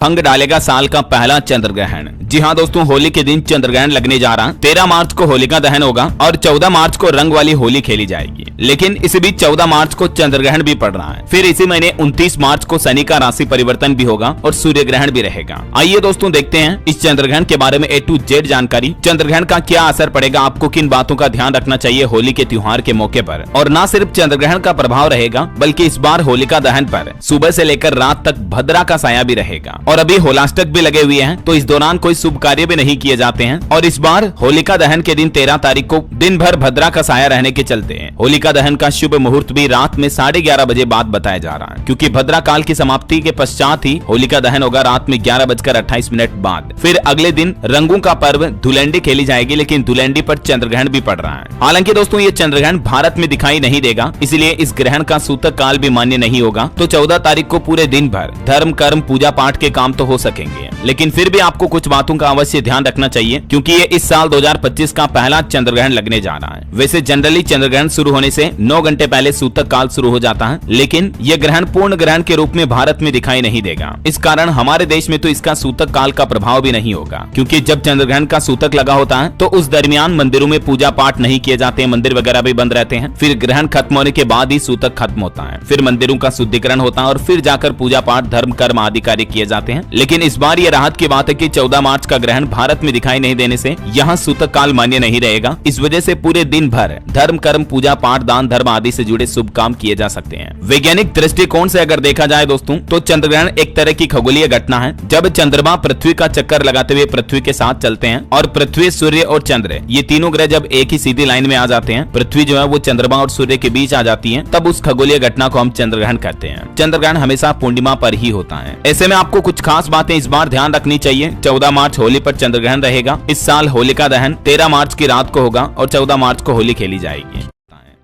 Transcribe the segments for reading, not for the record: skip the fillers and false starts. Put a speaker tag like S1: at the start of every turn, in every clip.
S1: भंग डालेगा साल का पहला चंद्र ग्रहण। जी हाँ दोस्तों, होली के दिन चंद्र ग्रहण लगने जा रहा। 13 मार्च को होलिका दहन होगा और 14 मार्च को रंग वाली होली खेली जाएगी। लेकिन इसी बीच 14 मार्च को चंद्र ग्रहण भी पड़ रहा है। फिर इसी महीने 29 मार्च को शनि का राशि परिवर्तन भी होगा और सूर्य ग्रहण भी रहेगा। आइए दोस्तों देखते हैं इस चंद्र ग्रहण के बारे में A to Z जानकारी। चंद्र ग्रहण का क्या असर पड़ेगा, आपको किन बातों का ध्यान रखना चाहिए होली के त्योहार के मौके पर। और न सिर्फ चंद्र ग्रहण का प्रभाव रहेगा बल्कि इस बार होलिका दहन पर सुबह से लेकर रात तक भद्रा का साया भी रहेगा। और अभी होलाष्टक भी लगे हुए हैं, तो इस दौरान कोई शुभ कार्य भी नहीं किए जाते हैं। और इस बार होलिका दहन के दिन 13 तारीख को दिन भर भद्रा का साया रहने के चलते हैं होलिका दहन का शुभ मुहूर्त भी रात में 11:30 बजे बाद बताया जा रहा है, क्योंकि भद्रा काल की समाप्ति के पश्चात ही होलिका दहन होगा रात में 11:28 बाद। फिर अगले दिन रंगों का पर्व धुलंडी खेली जाएगी, लेकिन धुलंडी पर चंद्र ग्रहण भी पड़ रहा है। हालांकि दोस्तों ये चंद्र ग्रहण भारत में दिखाई नहीं देगा, इसलिए इस ग्रहण का सूतक काल भी मान्य नहीं होगा। तो 14 तारीख को पूरे दिन भर धर्म कर्म पूजा पाठ के काम तो हो सकेंगे, लेकिन फिर भी आपको कुछ बातों का अवश्य ध्यान रखना चाहिए, क्योंकि ये इस साल 2025 का पहला चंद्र ग्रहण लगने जा रहा है। वैसे जनरली चंद्र ग्रहण शुरू होने से 9 घंटे पहले सूतक काल शुरू हो जाता है, लेकिन यह ग्रहण पूर्ण ग्रहण के रूप में भारत में दिखाई नहीं देगा। इस कारण हमारे देश में तो इसका सूतक काल का प्रभाव भी नहीं होगा, क्योंकि जब चंद्र ग्रहण का सूतक लगा होता है तो उस दरमियान मंदिरों में पूजा पाठ नहीं किए जाते हैं, मंदिर वगैरह भी बंद रहते हैं। फिर ग्रहण खत्म होने के बाद ही सूतक खत्म होता है, फिर मंदिरों का शुद्धिकरण होता है और फिर जाकर पूजा पाठ धर्म कर्म आदि कार्य किए जाते हैं। लेकिन इस बार ये राहत की बात है कि 14 मार्च का ग्रहण भारत में दिखाई नहीं देने से यहाँ सूतक काल मान्य नहीं रहेगा। इस वजह से पूरे दिन भर धर्म कर्म पूजा पाठ दान धर्म आदि से जुड़े शुभ काम किए जा सकते हैं। वैज्ञानिक दृष्टिकोण से अगर देखा जाए दोस्तों, तो चंद्र ग्रहण एक तरह की खगोलीय घटना है, जब चंद्रमा पृथ्वी का चक्कर लगाते हुए पृथ्वी के साथ चलते हैं और पृथ्वी सूर्य और चंद्र ये तीनों ग्रह जब एक ही सीधी लाइन में आ जाते हैं, पृथ्वी जो है वो चंद्रमा और सूर्य के बीच आ जाती है, तब उस खगोलीय घटना को हम चंद्र ग्रहण कहते हैं। चंद्र ग्रहण हमेशा पूर्णिमा पर ही होता है। ऐसे में आपको कुछ खास बातें इस बार ध्यान रखनी चाहिए। 14 मार्च होली पर चंद्र ग्रहण रहेगा। इस साल होलिका दहन 13 मार्च की रात को होगा और 14 मार्च को होली खेली जाएगी।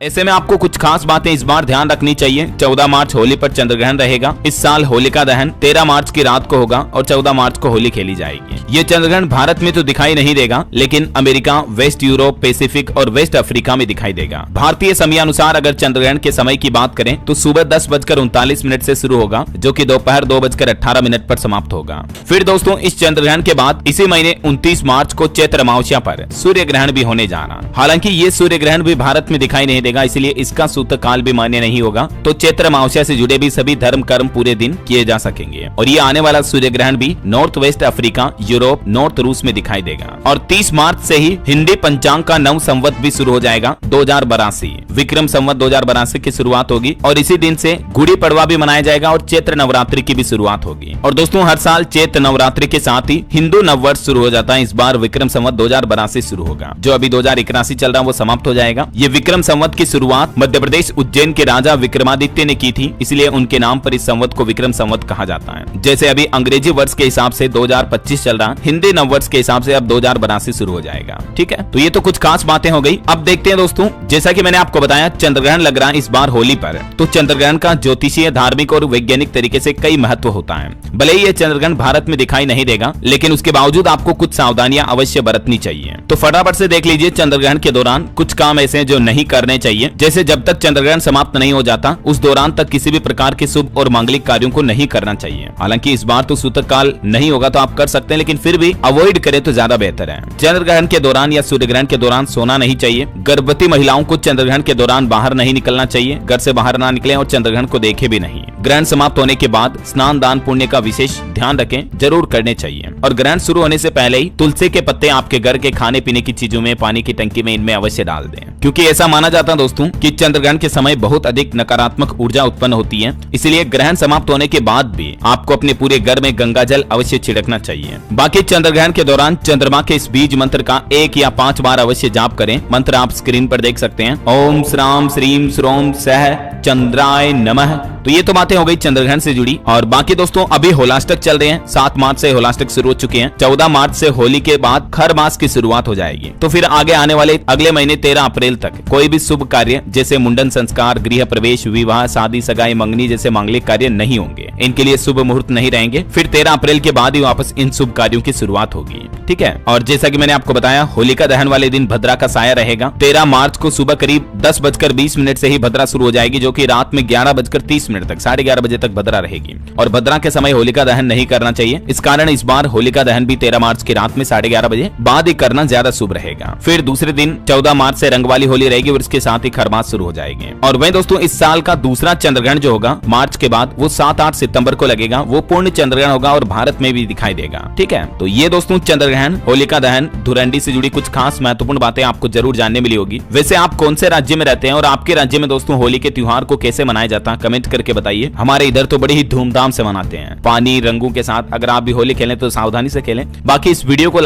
S1: ऐसे में आपको कुछ खास बातें इस बार ध्यान रखनी चाहिए। 14 मार्च होली पर चंद्र ग्रहण रहेगा। इस साल होलिका दहन 13 मार्च की रात को होगा और 14 मार्च को होली खेली जाएगी। ये चंद्र ग्रहण भारत में तो दिखाई नहीं देगा, लेकिन अमेरिका, वेस्ट यूरोप, पैसिफिक और वेस्ट अफ्रीका में दिखाई देगा। भारतीय समय अनुसार अगर चंद्र ग्रहण के समय की बात करें तो सुबह 10:39 से शुरू होगा, जो कि दोपहर 2:18 पर समाप्त होगा। फिर दोस्तों इस चंद्र ग्रहण के बाद इसी महीने 29 मार्च को चैत्र अमावस्या पर सूर्य ग्रहण भी होने जा रहा। हालांकि ये सूर्य ग्रहण भी भारत में दिखाई नहीं देगा, इसलिए इसका सूतक काल भी मान्य नहीं होगा। तो चैत्र अमावस्या से जुड़े भी सभी धर्म कर्म पूरे दिन किए जा सकेंगे। और ये आने वाला सूर्य ग्रहण भी north west Africa, Europe, north रूस में दिखाई देगा। और 30 मार्च से ही हिंदी पंचांग का नव संवत भी शुरू हो जाएगा। 2082 विक्रम संवत 2082 की शुरुआत होगी और इसी दिन से गुड़ी पड़वा भी मनाया जाएगा और चैत्र नवरात्रि की भी शुरुआत होगी। और दोस्तों हर साल चैत्र नवरात्रि के साथ ही हिंदू नववर्ष शुरू हो जाता है। इस बार विक्रम संवत 2082 शुरू होगा, जो अभी 2081 चल रहा है वो समाप्त हो जाएगा। ये विक्रम संवत की शुरुआत मध्य प्रदेश उज्जैन के राजा विक्रमादित्य ने की थी, इसलिए उनके नाम पर इस संवत को विक्रम संवत कहा जाता है। जैसे अभी अंग्रेजी वर्ष के हिसाब से 2025 चल रहा, हिंदी नववर्ष के हिसाब से अब 2082 शुरू हो जाएगा। ठीक है, तो ये तो कुछ खास बातें हो गई। अब देखते हैं दोस्तों, जैसा कि मैंने आपको बताया चंद्र ग्रहण लग रहा है इस बार होली पर, तो चंद्र ग्रहण का ज्योतिषीय, धार्मिक और वैज्ञानिक तरीके से कई महत्व होता है। भले ही ये चंद्र ग्रहण भारत में दिखाई नहीं देगा, लेकिन उसके बावजूद आपको कुछ सावधानियां अवश्य बरतनी चाहिए। तो फटाफट से देख लीजिए चंद्र ग्रहण के दौरान कुछ काम ऐसे जो नहीं करने चाहिए। जैसे जब तक चंद्र ग्रहण समाप्त नहीं हो जाता उस दौरान तक किसी भी प्रकार के शुभ और मांगलिक कार्यों को नहीं करना चाहिए। हालांकि इस बार तो सूतक काल नहीं होगा तो आप कर सकते हैं, लेकिन फिर भी अवॉइड करें तो ज्यादा बेहतर है। चंद्र ग्रहण के दौरान या सूर्य ग्रहण के दौरान सोना नहीं चाहिए। गर्भवती महिलाओं को चंद्र ग्रहण के दौरान बाहर नहीं निकलना चाहिए। घर से बाहर ना निकलें और चंद्र ग्रहण को देखे भी नहीं। ग्रहण समाप्त होने के बाद स्नान दान पुण्य का विशेष ध्यान रखें, जरूर करने चाहिए। और ग्रहण शुरू होने से पहले ही तुलसी के पत्ते आपके घर के खाने पीने की चीजों में, पानी की टंकी में, इनमें अवश्य डाल दें, क्योंकि ऐसा माना जाता है दोस्तों कि चंद्र ग्रहण के समय बहुत अधिक नकारात्मक ऊर्जा उत्पन्न होती है। इसलिए ग्रहण समाप्त होने के बाद भी आपको अपने पूरे घर में गंगा जल अवश्य छिड़कना चाहिए। बाकी चंद्र ग्रहण के दौरान चंद्रमा के इस बीज मंत्र का 1 या 5 बार अवश्य जाप करें। मंत्र आप स्क्रीन पर देख सकते हैं। ओम श्राम श्रीम श्रोम सह चंद्राय नमः। तो ये तो बातें हो गई चंद्र ग्रहण से जुड़ी। और बाकी दोस्तों अभी होलाष्टक चल रहे हैं। 7 मार्च से होलाष्टक शुरू हो चुके हैं। 14 मार्च से होली के बाद खर मास की शुरुआत हो जाएगी। तो फिर आगे आने वाले अगले महीने 13 अप्रैल तक कोई भी शुभ शुभ कार्य जैसे मुंडन संस्कार, गृह प्रवेश, विवाह, शादी, सगाई, मंगनी जैसे मांगलिक कार्य नहीं होंगे। इनके लिए शुभ मुहूर्त नहीं रहेंगे। फिर 13 अप्रैल के बाद ही वापस इन शुभ कार्यों की शुरुआत होगी। ठीक है, और जैसा कि मैंने आपको बताया, होलिका दहन वाले दिन भद्रा का साया रहेगा। 13 मार्च को सुबह करीब 10:20 से ही भद्रा शुरू हो जाएगी, जो कि रात में 11:30 तक 11:30 बजे तक भद्रा रहेगी। और भद्रा के समय होलिका दहन नहीं करना चाहिए। इस कारण इस बार होलिका दहन भी 13 मार्च की रात में 11:30 बजे बाद ही करना ज्यादा शुभ रहेगा। फिर दूसरे दिन 14 मार्च से रंग वाली होली रहेगी और इसके साथ ही खरमास शुरू हो जाएंगे। और वहीं दोस्तों इस साल का दूसरा चंद्रग्रहण जो होगा मार्च के बाद, वो 7-8 सितंबर को लगेगा। वो पूर्ण चंद्रग्रहण होगा और भारत में भी दिखाई देगा। ठीक है, तो ये दोस्तों चंद्रग्रहण, होलिका दहन, धुरंडी से जुड़ी कुछ खास महत्वपूर्ण बातें आपको जरूर जानने मिली होगी। वैसे आप कौन से राज्य में रहते हैं और आपके राज्य में दोस्तों होली के त्योहार को कैसे मनाया जाता है, कमेंट करके बताइए। हमारे इधर तो बड़ी ही धूमधाम से मनाते हैं, पानी रंगों के साथ। अगर आप भी होली खेलें तो सावधानी से खेलें। बाकी इस वीडियो को लाइक